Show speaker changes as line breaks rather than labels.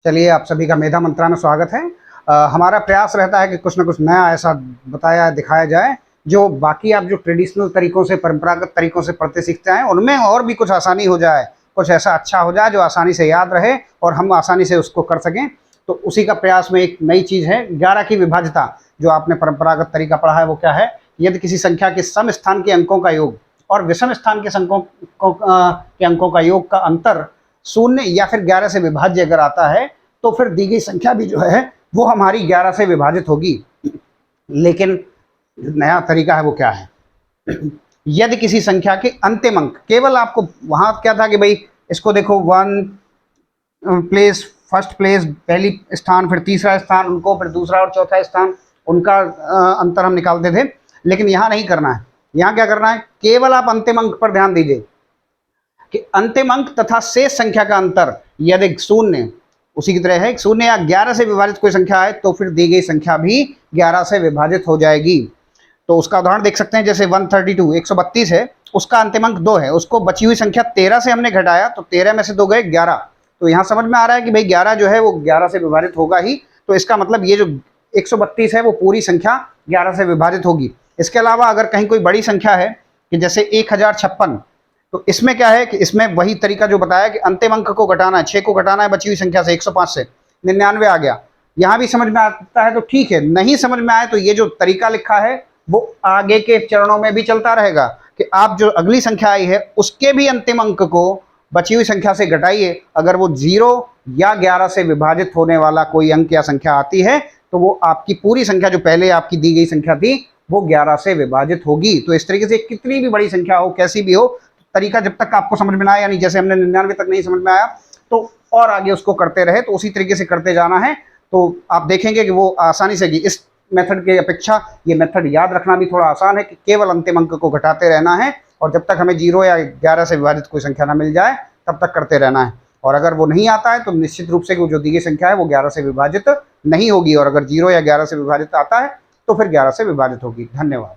चलिए, आप सभी का मेधा मंत्रा में स्वागत है। हमारा प्रयास रहता है कि कुछ ना कुछ नया ऐसा बताया दिखाया जाए जो बाकी आप जो ट्रेडिशनल तरीकों से, परंपरागत तरीकों से पढ़ते सीखते हैं, उनमें और भी कुछ आसानी हो जाए, कुछ ऐसा अच्छा हो जाए जो आसानी से याद रहे और हम आसानी से उसको कर सकें। तो उसी का प्रयास में एक नई चीज़ है 11 की विभाज्यता। जो आपने परंपरागत तरीका पढ़ा है वो क्या है? यदि किसी संख्या के सम स्थान के अंकों का योग और विषम स्थान के अंकों का योग का अंतर 0 या फिर 11 से विभाज्य अगर आता है तो फिर दी गई संख्या भी जो है वो हमारी 11 से विभाजित होगी। लेकिन नया तरीका है वो क्या है? यदि किसी संख्या के अंतिम अंक, केवल आपको वहां क्या था कि भाई इसको देखो 1 प्लेस, फर्स्ट प्लेस, पहली स्थान, फिर तीसरा स्थान उनको, फिर दूसरा और चौथा स्थान उनका अंतर हम निकालते थे। लेकिन यहाँ नहीं करना है। यहाँ क्या करना है? केवल आप अंतिम अंक पर ध्यान दीजिए कि अंतिम अंक तथा शेष संख्या का अंतर यदि 0 उसी की तरह है, 0 या 11 से विभाजित कोई संख्या है तो फिर दी गई संख्या भी 11 से विभाजित हो जाएगी। तो उसका उदाहरण देख सकते हैं, जैसे 132 132 है, उसका अंतिम अंक 2 है, उसको बची हुई संख्या 13 से हमने घटाया तो 13 में से 2 गए 11। तो यहाँ समझ में आ रहा है कि भाई 11 जो है वो 11 से विभाजित होगा ही। तो इसका मतलब ये जो 132 है वो पूरी संख्या 11 से विभाजित होगी। इसके अलावा अगर कहीं कोई बड़ी संख्या है कि जैसे 1056, तो इसमें क्या है कि इसमें वही तरीका जो बताया कि अंतिम अंक को घटाना है, 6 को घटाना है बची हुई संख्या से, 105 से 99 आ गया। यहाँ भी समझ में आता है तो ठीक है, नहीं समझ में आए तो ये जो तरीका लिखा है वो आगे के चरणों में भी चलता रहेगा कि आप जो अगली संख्या आई है उसके भी अंतिम अंक को बची हुई संख्या से घटाइए। अगर वो 0 या 11 से विभाजित होने वाला कोई अंक या संख्या आती है तो वो आपकी पूरी संख्या जो पहले आपकी दी गई संख्या थी वो 11 से विभाजित होगी। तो इस तरीके से कितनी भी बड़ी संख्या हो, कैसी भी हो, तरीका जब तक आपको समझ में ना आए, यानी जैसे हमने 99 तक नहीं समझ में आया तो और आगे उसको करते रहे, तो उसी तरीके से करते जाना है। तो आप देखेंगे कि वो आसानी से, इस मेथड के अपेक्षा ये मेथड याद रखना भी थोड़ा आसान है कि केवल अंतिम अंक को घटाते रहना है और जब तक हमें 0 या 11 से विभाजित कोई संख्या ना मिल जाए तब तक करते रहना है। और अगर वो नहीं आता है तो निश्चित रूप से जो दी गई संख्या है वो 11 से विभाजित नहीं होगी, और अगर 0 या 11 से विभाजित आता है तो फिर 11 से विभाजित होगी। धन्यवाद।